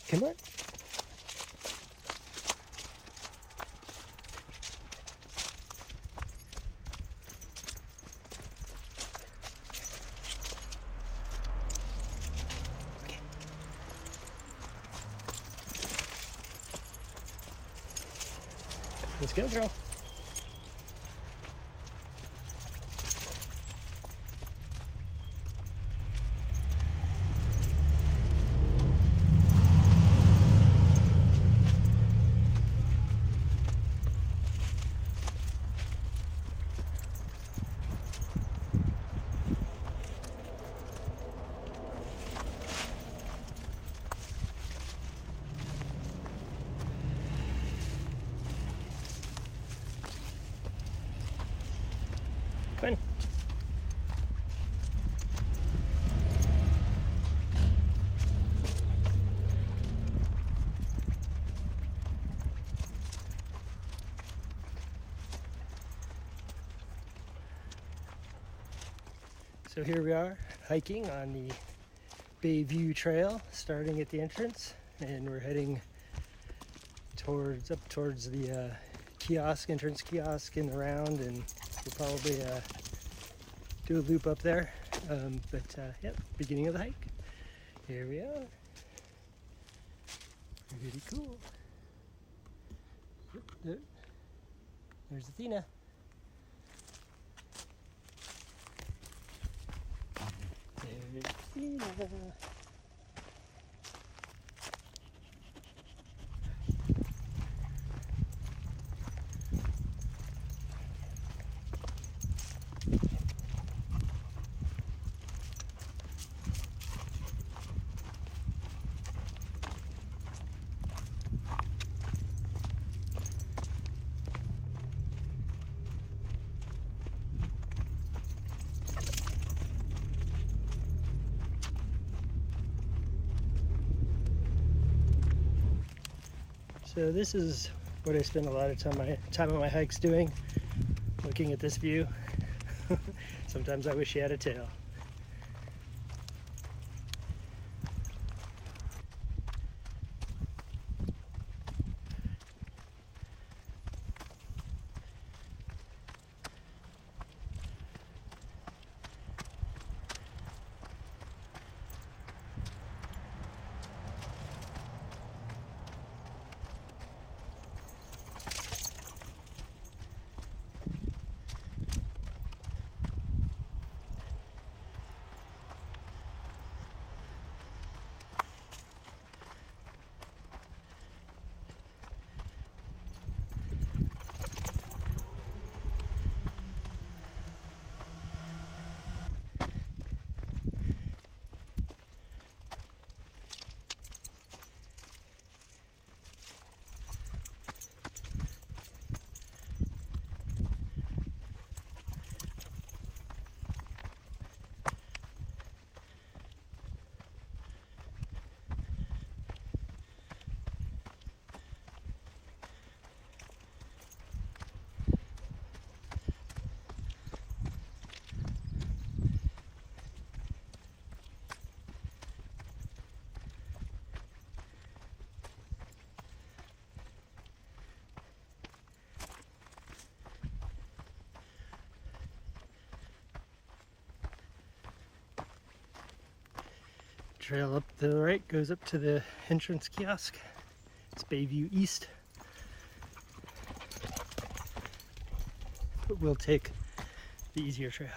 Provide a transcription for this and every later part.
Come on. Okay. Let's go, girl. Come on. So here we are hiking on the Bayview Trail, starting at the entrance, and we're heading up towards the entrance kiosk and around, and we'll probably do a loop up there. Yep, beginning of the hike. Here we are. Pretty cool. Yep, there's Athena. There's Athena. So this is what I spend a lot of time on my hikes doing, looking at this view. Sometimes I wish you had a tail. Trail up to the right goes up to the entrance kiosk. It's Bayview East. But we'll take the easier trail.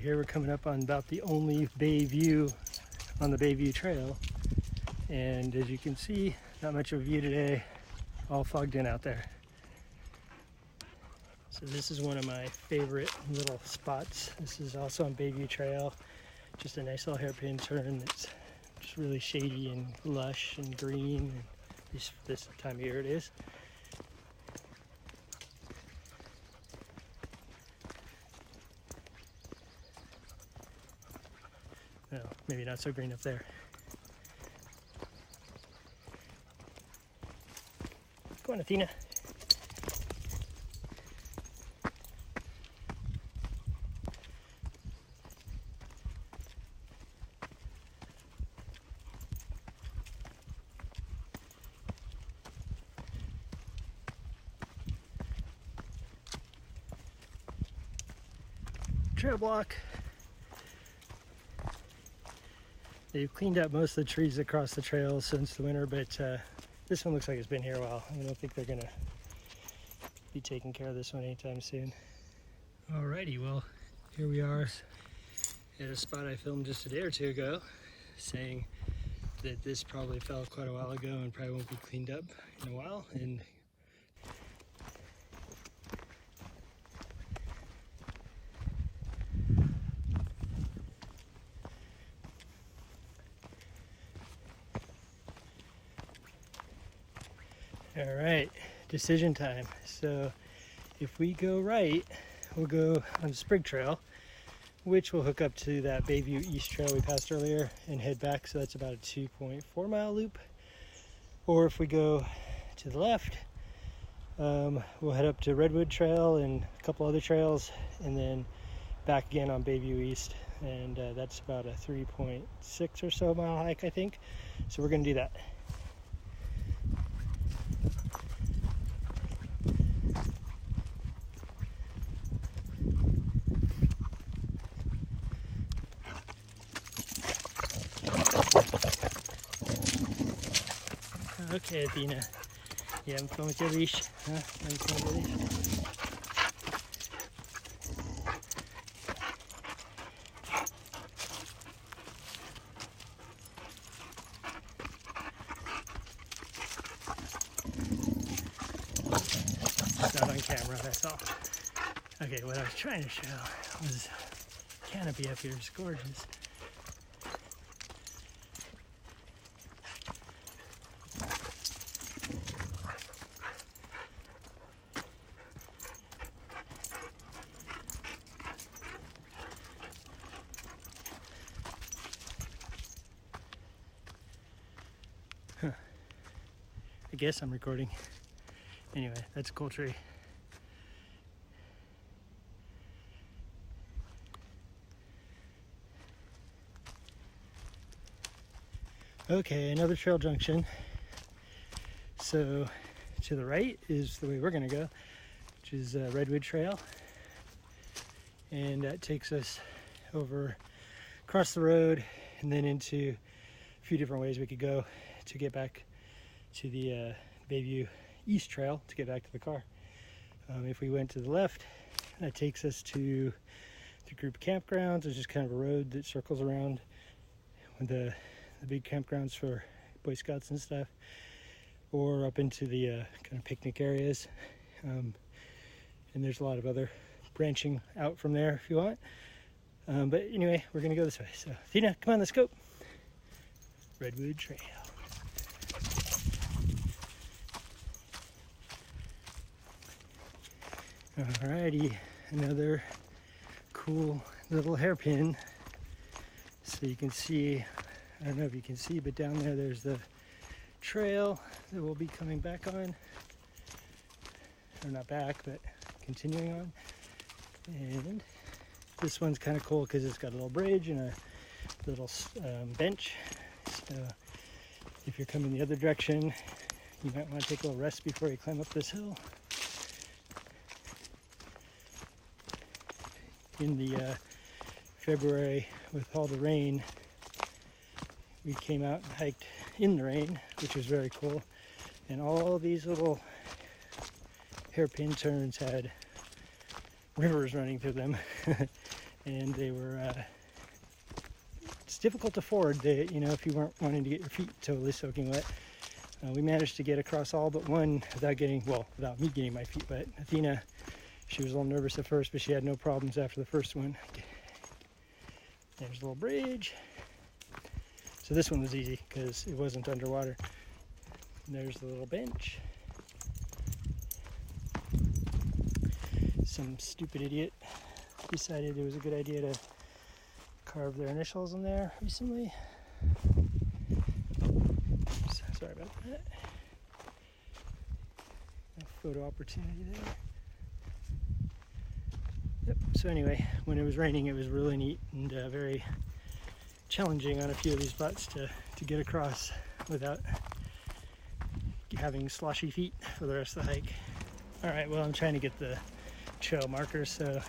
here we're coming up on about the only bay view on the Bayview Trail. And as you can see, not much of a view today, all fogged in out there. So this is one of my favorite little spots. This is also on Bayview Trail. Just a nice little hairpin turn that's just really shady and lush and green. This time of year it is. Well, maybe not so green up there. Go on, Athena. Trail block. They've cleaned up most of the trees across the trail since the winter, but this one looks like it's been here a while. I don't think they're gonna be taking care of this one anytime soon. Alrighty, well, here we are at a spot I filmed just a day or two ago, saying that this probably fell quite a while ago and probably won't be cleaned up in a while. And all right, decision time. So if we go right, we'll go on the Sprig Trail, which will hook up to that Bayview East Trail we passed earlier and head back. So that's about a 2.4 mile loop. Or if we go to the left, we'll head up to Redwood Trail and a couple other trails, and then back again on Bayview East. And that's about a 3.6 or so mile hike, I think. So we're gonna do that. Okay, Athena. You having fun with your leash? Huh? Having fun with your leash? It's not on camera, that's all. Okay, what I was trying to show was canopy up here is gorgeous. I guess I'm recording. Anyway, that's a cool tree. Okay, another trail junction. So to the right is the way we're gonna go, which is Redwood Trail. And that takes us over across the road and then into a few different ways we could go to get back to the Bayview East Trail to get back to the car. If we went to the left, that takes us to the group campgrounds, which is kind of a road that circles around with the big campgrounds for Boy Scouts and stuff, or up into the kind of picnic areas. And there's a lot of other branching out from there if you want. But anyway, we're gonna go this way. So Athena, come on, let's go. Redwood Trail. Alrighty, another cool little hairpin. So you can see, I don't know if you can see, but down there there's the trail that we'll be coming back on. Or not back, but continuing on. And this one's kind of cool because it's got a little bridge and a little bench. So if you're coming the other direction, you might want to take a little rest before you climb up this hill. In the February with all the rain, we came out and hiked in the rain, which was very cool. And all these little hairpin turns had rivers running through them. and they were it's difficult to ford. They, you know, if you weren't wanting to get your feet totally soaking wet. We managed to get across all but one without me getting my feet wet. Athena, she was a little nervous at first, but she had no problems after the first one. There's a little bridge. So this one was easy because it wasn't underwater. And there's the little bench. Some stupid idiot decided it was a good idea to carve their initials in there recently. Sorry about that. No photo opportunity there. Yep. So anyway, when it was raining, it was really neat and very challenging on a few of these spots to get across without having sloshy feet for the rest of the hike. All right. Well, I'm trying to get the trail markers, so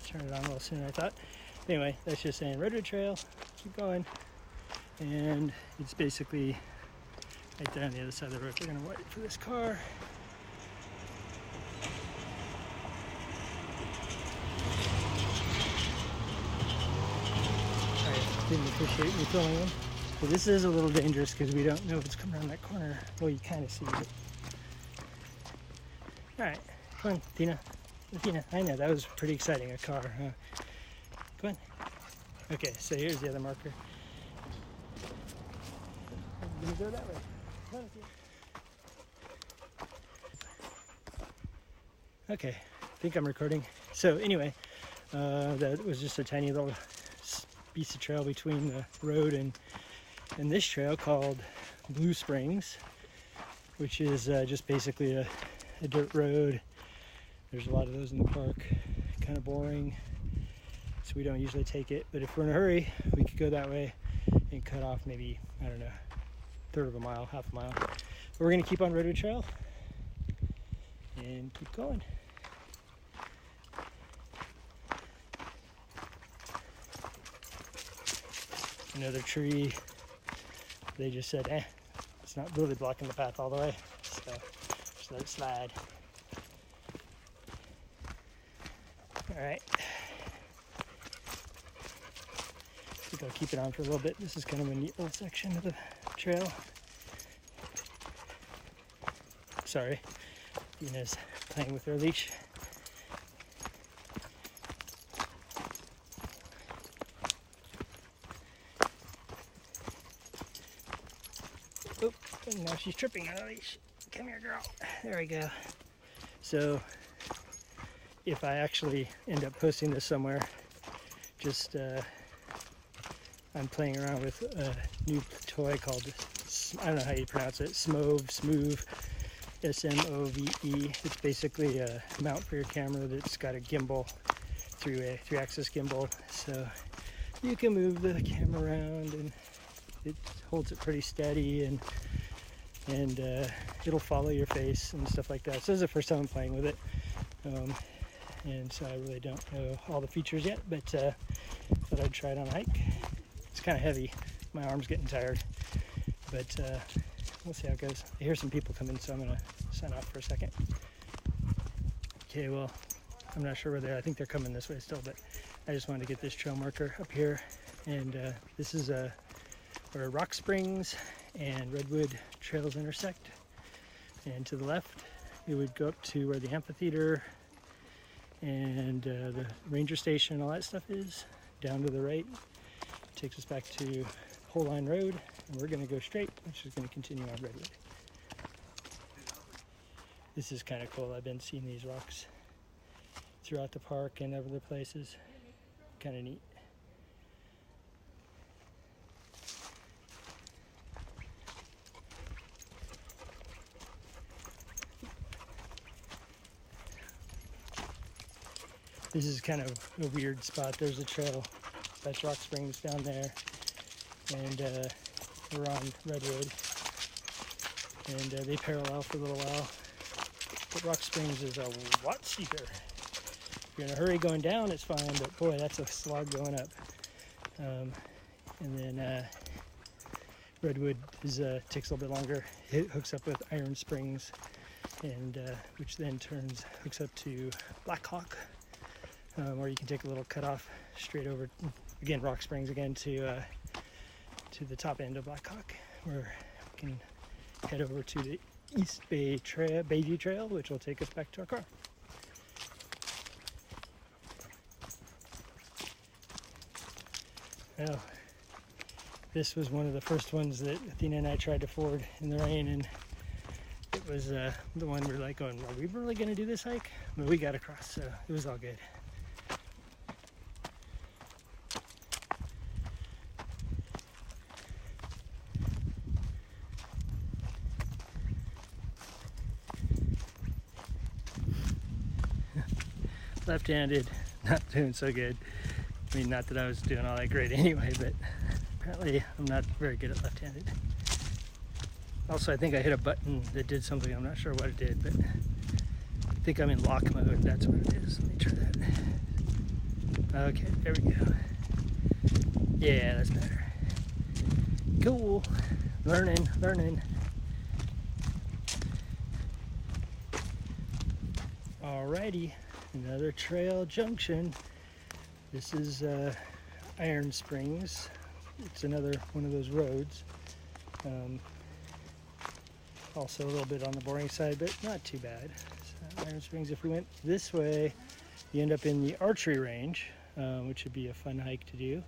turn it on a little sooner than I thought. Anyway, that's just saying Redwood Trail. Keep going, and it's basically right there on the other side of the road. We're gonna wait for this car. I didn't appreciate me filming them. So this is a little dangerous because we don't know if it's coming around that corner. Well, you kind of see it. All right, come on, Tina. I know, that was pretty exciting, a car, huh? Come on. Okay, so here's the other marker. I'm gonna go that way. Okay, I think I'm recording. So anyway, that was just a tiny little piece of trail between the road and this trail called Blue Springs, which is just basically a dirt road. There's a lot of those in the park, kind of boring, so we don't usually take it. But if we're in a hurry, we could go that way and cut off maybe, I don't know, a third of a mile, half a mile. But we're gonna keep on Redwood Trail and keep going. Another tree, they just said, it's not really blocking the path all the way, so just let it slide. All right, I think I'll keep it on for a little bit. This is kind of a neat little section of the trail. Sorry, Dina's playing with her leash. Oh, and now she's tripping on a leash. Come here, girl. There we go. So, if I actually end up posting this somewhere, just I'm playing around with a new toy called, I don't know how you pronounce it, Smove, S-M-O-V-E. It's basically a mount for your camera that's got a gimbal, three-axis gimbal, so you can move the camera around and it holds it pretty steady, and it'll follow your face and stuff like that. So this is the first time I'm playing with it. And so I really don't know all the features yet, but thought I'd try it on a hike. It's kind of heavy. My arm's getting tired, but we'll see how it goes. I hear some people coming, so I'm going to sign off for a second. Okay, well, I'm not sure where they are. I think they're coming this way still, but I just wanted to get this trail marker up here. And this is where Rock Springs and Redwood Trails intersect. And to the left, it would go up to where the amphitheater and the ranger station and all that stuff is. Down to the right takes us back to Pole Line Road, and we're going to go straight, which is going to continue on Redwood. This is kind of cool. I've been seeing these rocks throughout the park and other places. Kind of neat. This is kind of a weird spot. There's a trail. That's Rock Springs down there. And we're on Redwood. And they parallel for a little while. But Rock Springs is a lot steeper. If you're in a hurry going down, it's fine. But boy, that's a slog going up. And then Redwood takes a little bit longer. It hooks up with Iron Springs, and which then hooks up to Black Hawk. or you can take a little cutoff straight over, again, Rock Springs again, to the top end of Black Hawk, where we can head over to the East Bayview Trail, which will take us back to our car. Now, this was one of the first ones that Athena and I tried to ford in the rain, and it was the one we were like going, are we really going to do this hike? But we got across, so it was all good. Left-handed, not doing so good. I mean, not that I was doing all that great anyway, but apparently I'm not very good at left-handed. Also, I think I hit a button that did something. I'm not sure what it did, but I think I'm in lock mode. That's what it is. Let me try that. Okay, there we go. Yeah, that's better. Cool. Learning. Alrighty, another trail junction. This is Iron Springs. It's another one of those roads. Also a little bit on the boring side, but not too bad. So Iron Springs, if we went this way, you end up in the archery range, which would be a fun hike to do,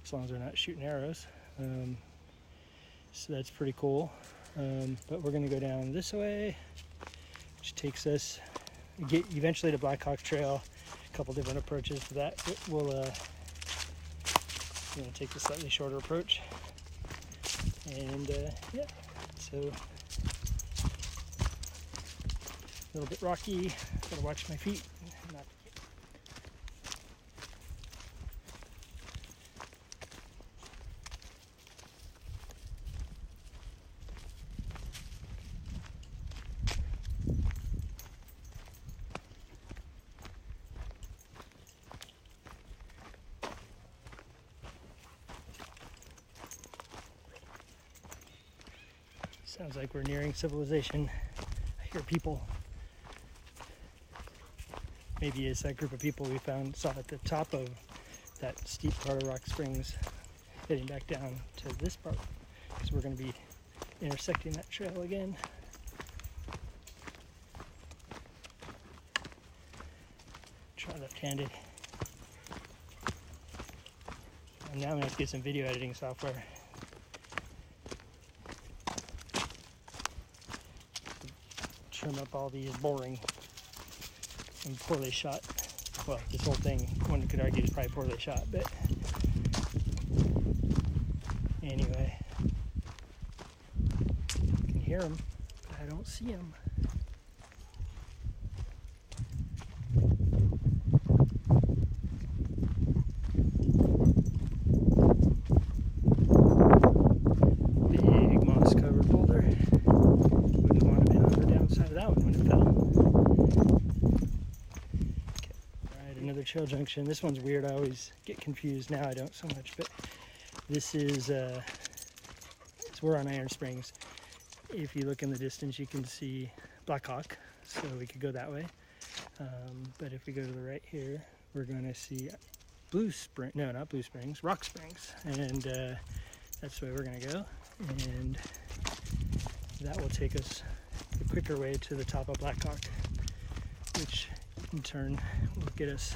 as long as we're not shooting arrows. So that's pretty cool. But we're gonna go down this way, which takes us eventually to Black Hawk Trail. A couple different approaches to that. We'll take the slightly shorter approach. And yeah, so a little bit rocky. Gotta watch my feet. Not Sounds like we're nearing civilization. I hear people. Maybe it's that group of people we saw at the top of that steep part of Rock Springs, heading back down to this part, because we're going to be intersecting that trail again. Try left-handed. And now I'm going to have to get some video editing software. Trim up all these boring and poorly shot. Well, this whole thing, one could argue, is probably poorly shot, but anyway, I can hear them, but I don't see them. Big moss-covered boulder. Wouldn't want to be on the downside of that one when it fell. Okay. Alright, another trail junction. This one's weird. I always get confused. Now I don't so much, but this is we're on Iron Springs. If you look in the distance, you can see Black Hawk, so we could go that way. But if we go to the right here, we're going to see Rock Springs, and that's the way we're going to go. And that will take us the quicker way to the top of Black Hawk, which in turn will get us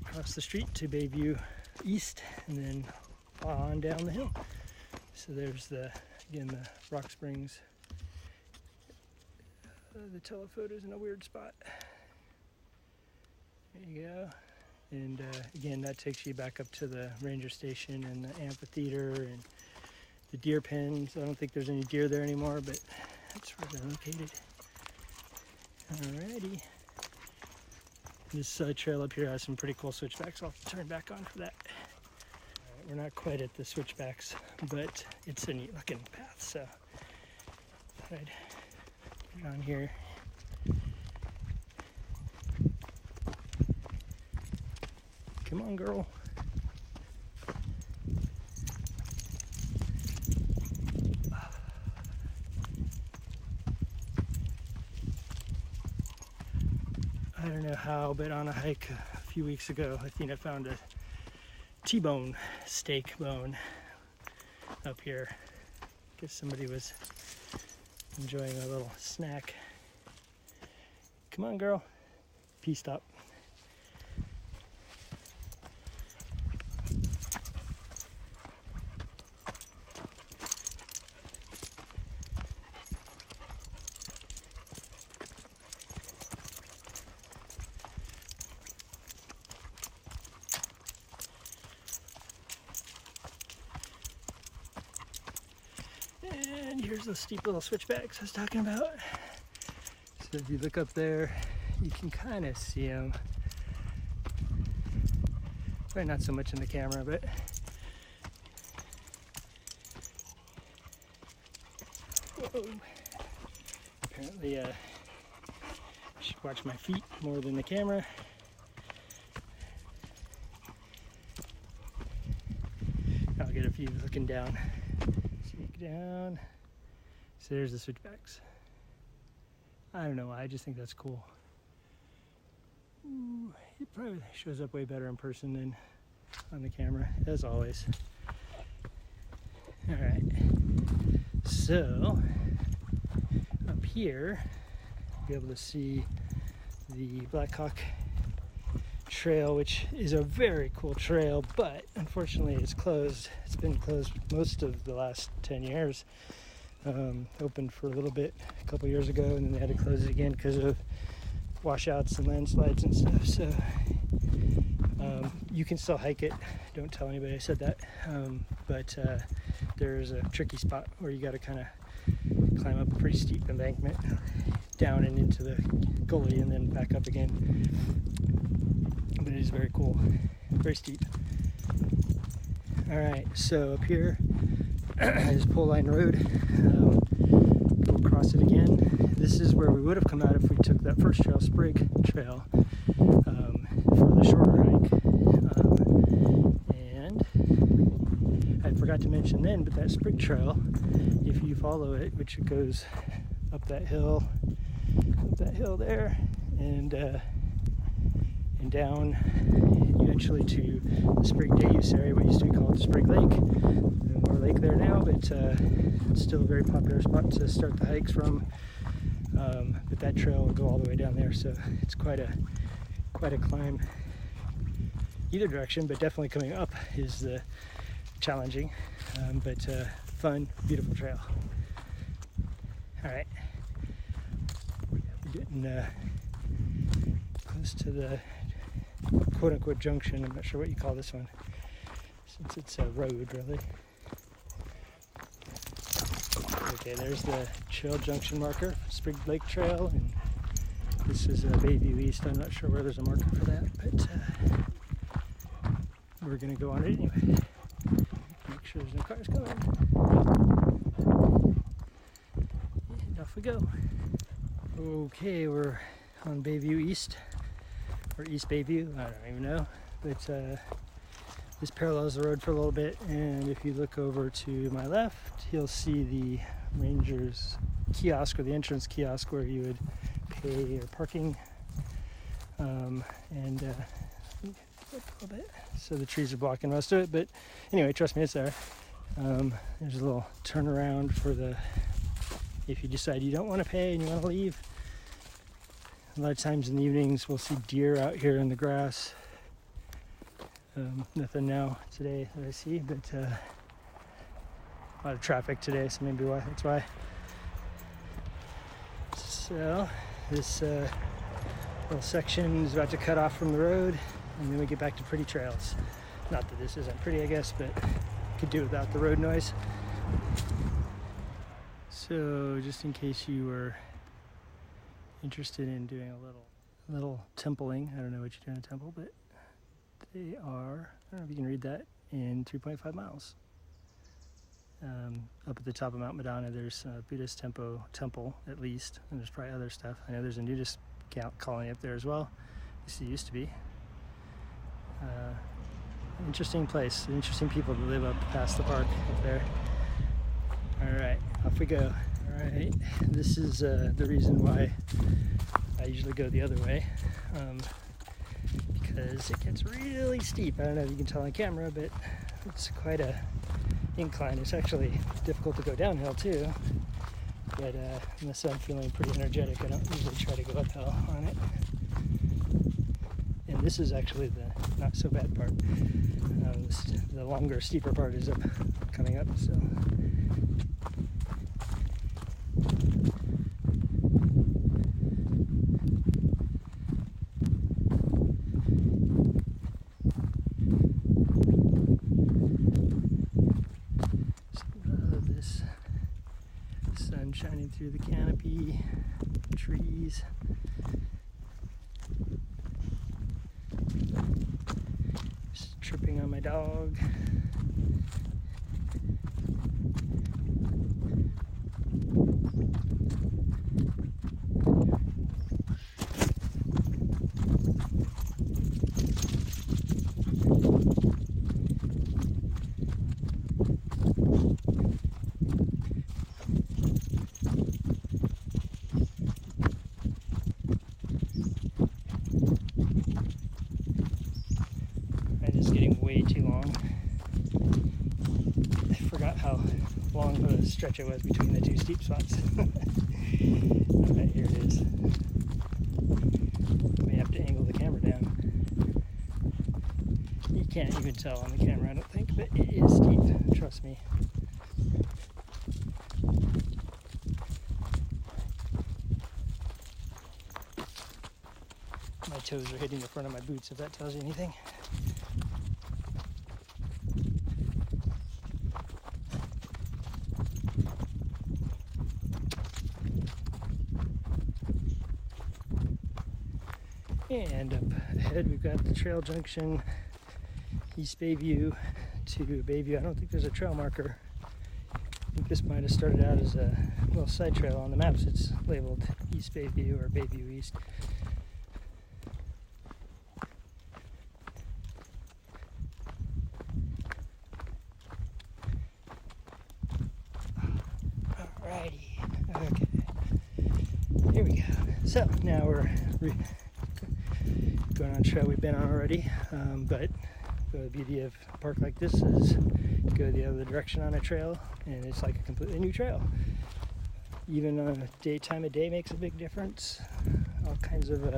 across the street to Bayview East, and then on down the hill. So there's again the Rock Springs. The telephoto's in a weird spot. There you go. And again, that takes you back up to the ranger station and the amphitheater and the deer pens. I don't think there's any deer there anymore, but that's where they're located. Alrighty. This trail up here has some pretty cool switchbacks. I'll turn back on for that. We're not quite at the switchbacks, but it's a neat looking path, so I thought I'd put it on here. Come on, girl. I don't know how, but on a hike a few weeks ago, Athena found a T-bone steak bone up here. Guess somebody was enjoying a little snack. Come on, girl. Pee stop. And here's those steep little switchbacks I was talking about. So if you look up there, you can kind of see them. Probably not so much in the camera, but whoa. Apparently, I should watch my feet more than the camera. I'll get a view looking down. Down. So there's the switchbacks. I don't know why, I just think that's cool. Ooh, it probably shows up way better in person than on the camera, as always. Alright, so up here, you'll be able to see the Black Hawk Trail, which is a very cool trail, but unfortunately it's closed. It's been closed most of the last 10 years. Opened for a little bit a couple years ago, and then they had to close it again because of washouts and landslides and stuff. So you can still hike it. Don't tell anybody I said that. But there's a tricky spot where you got to kind of climb up a pretty steep embankment down and into the gully and then back up again. But it is very cool, very steep. All right, so up here is Pole Line Road. Go across it again. This is where we would have come out if we took that first trail, Sprig Trail, for the shorter hike. And I forgot to mention then, but that Sprig Trail, if you follow it, which it goes up that hill there, and down eventually to the Sprig Day Use area, what used to be called the Sprig Lake. There's more lake there now, but it's still a very popular spot to start the hikes from. But that trail will go all the way down there, so it's quite a climb either direction, but definitely coming up is challenging, but fun, beautiful trail. All right, we're getting close to the quote-unquote junction. I'm not sure what you call this one, since it's a road, really. Okay, there's the trail junction marker, Sprig Lake Trail, and this is Bayview East. I'm not sure where there's a marker for that, but we're going to go on it anyway. Make sure there's no cars coming. And off we go. Okay, we're on Bayview East, or East Bayview, I don't even know, but this parallels the road for a little bit, and if you look over to my left, you'll see the ranger's kiosk, or the entrance kiosk, where you would pay your parking, and a little bit, so the trees are blocking most of it, but anyway, trust me, it's there. There's a little turnaround for if you decide you don't want to pay and you want to leave. A lot of times in the evenings we'll see deer out here in the grass. Nothing now today that I see, but a lot of traffic today, so maybe that's why. So this little section is about to cut off from the road, and then we get back to pretty trails. Not that this isn't pretty, I guess, but could do without the road noise. So just in case you were interested in doing a little templing, I don't know what you do in a temple, but they are, I don't know if you can read that, in 3.5 miles. Up at the top of Mount Madonna, there's a Buddhist temple, at least, and there's probably other stuff. I know there's a nudist colony up there as well. At least it used to be. Interesting place, interesting people to live up past the park up there. All right, off we go. All right, this is the reason why I usually go the other way. because it gets really steep. I don't know if you can tell on camera, but it's quite a incline. It's actually difficult to go downhill too, but unless I'm feeling pretty energetic, I don't usually try to go uphill on it. And this is actually the not so bad part. The longer, steeper part is coming up, so. This sun shining through the canopy, trees. Just tripping on my dog. It's getting way too long. I forgot how long the stretch it was between the two steep spots. Alright, here it is. May have to angle the camera down. You can't even tell on the camera, I don't think, but it is steep, trust me. My toes are hitting the front of my boots, if that tells you anything. And up ahead we've got the trail junction, East Bayview to Bayview. I don't think there's a trail marker. I think this might have started out as a little side trail on the maps. It's labeled East Bayview or Bayview East. Alrighty, okay, here we go. So now we're going on a trail we've been on already, but the beauty of a park like this is you go the other direction on a trail and it's like a completely new trail. Even on a time of day makes a big difference. All kinds of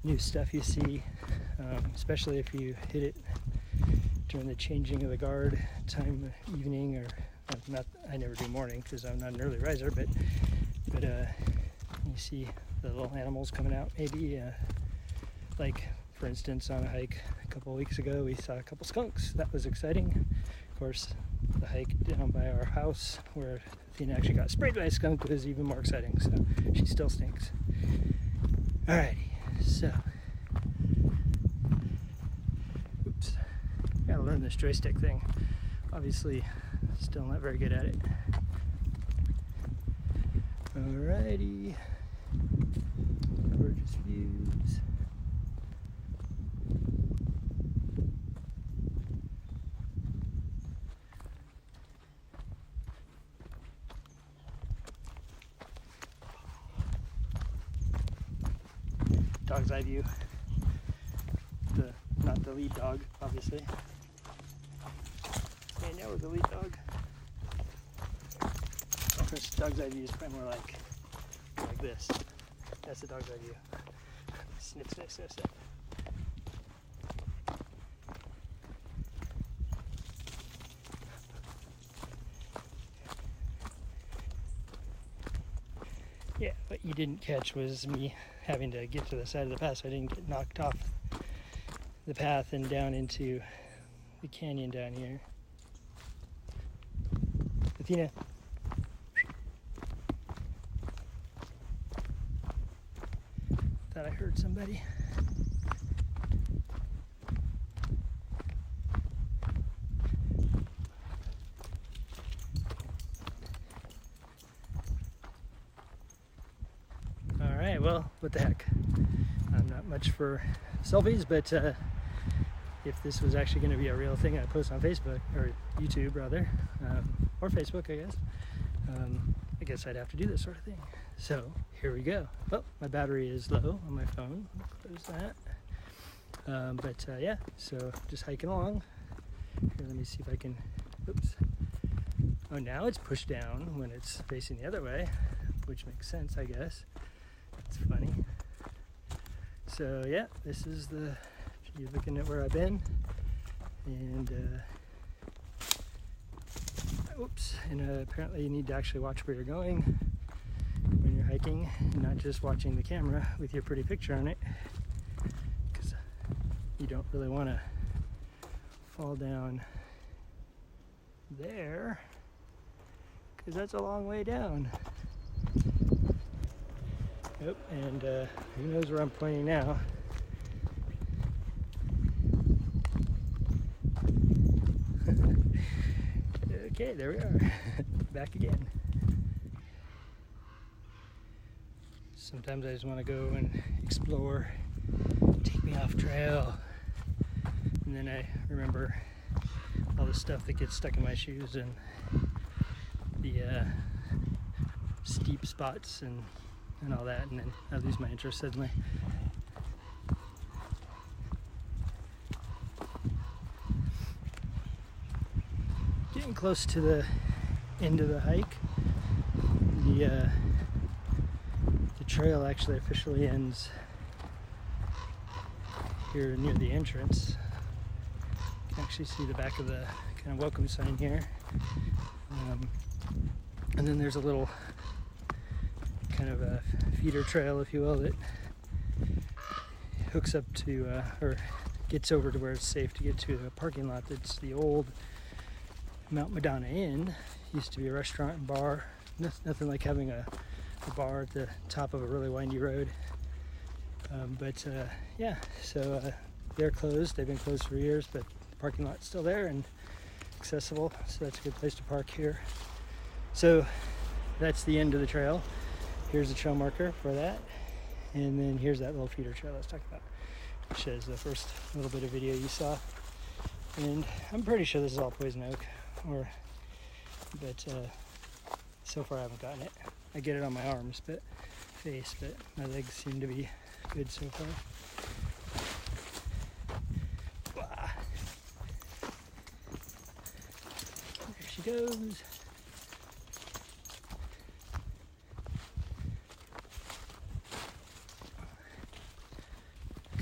new stuff you see, especially if you hit it during the changing of the guard time, evening, or not. I never do morning because I'm not an early riser, but you see the little animals coming out maybe. Like, for instance, on a hike a couple of weeks ago, we saw a couple skunks. That was exciting. Of course, the hike down by our house where Athena actually got sprayed by a skunk was even more exciting, so she still stinks. Alrighty, so. Oops. Gotta learn this joystick thing. Obviously, still not very good at it. Alrighty. Gorgeous views. Dog's eye view. Not the lead dog, obviously. Okay, now we're the lead dog. Of course, dog's eye view is probably more like this. That's the dog's eye view. Snip, snip, snip, snip. Yeah, what you didn't catch was me having to get to the side of the path so I didn't get knocked off the path and down into the canyon down here. Athena. Thought I heard somebody. Alright, well, what the heck. I'm not much for selfies, but if this was actually going to be a real thing I'd post on Facebook, or YouTube rather, or Facebook, I guess I'd have to do this sort of thing. So here we go. Oh, my battery is low on my phone. Close that. Yeah, so just hiking along. Here, let me see if I can, oops. Oh, now it's pushed down when it's facing the other way, which makes sense, I guess. It's funny. So yeah, this is if you're looking at where I've been. And oops, and apparently you need to actually watch where you're going when you're hiking, not just watching the camera with your pretty picture on it, because you don't really want to fall down there, because that's a long way down. Yep, and who knows where I'm pointing now. Okay, there we are. Back again. Sometimes I just want to go and explore, take me off trail, and then I remember all the stuff that gets stuck in my shoes and the steep spots and all that, and then I lose my interest suddenly. Getting close to the end of the hike. The trail actually officially ends here near the entrance. You can actually see the back of the kind of welcome sign here. And then there's a little kind of a feeder trail, if you will, that hooks up to, or gets over to where it's safe to get to a parking lot that's the old Madonna Inn. Used to be a restaurant and bar. Nothing like having a bar at the top of a really windy road. Yeah, so they're closed. They've been closed for years, but the parking lot's still there and accessible, so that's a good place to park here. So that's the end of the trail. Here's the trail marker for that, and then here's that little feeder trail I was talking about, which is the first little bit of video you saw. And I'm pretty sure this is all poison oak, but so far I haven't gotten it. I get it on my arms, face, but my legs seem to be good so far. Wow. There she goes.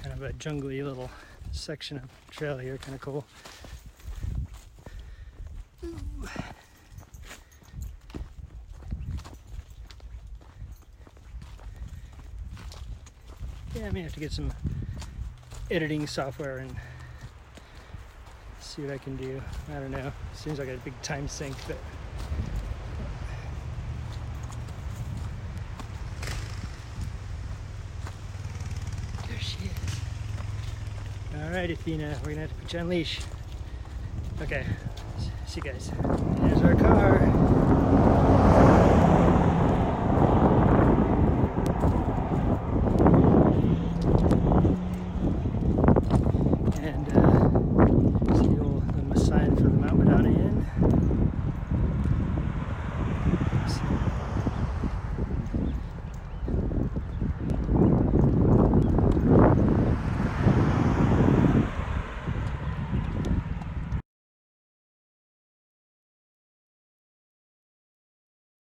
Kind of a jungly little section of trail here, kind of cool. Ooh. Yeah, I may have to get some editing software and see what I can do. I don't know. Seems like a big time sink, but there she is. All right, Athena, we're gonna have to put you on leash. Okay, see you guys. There's our car.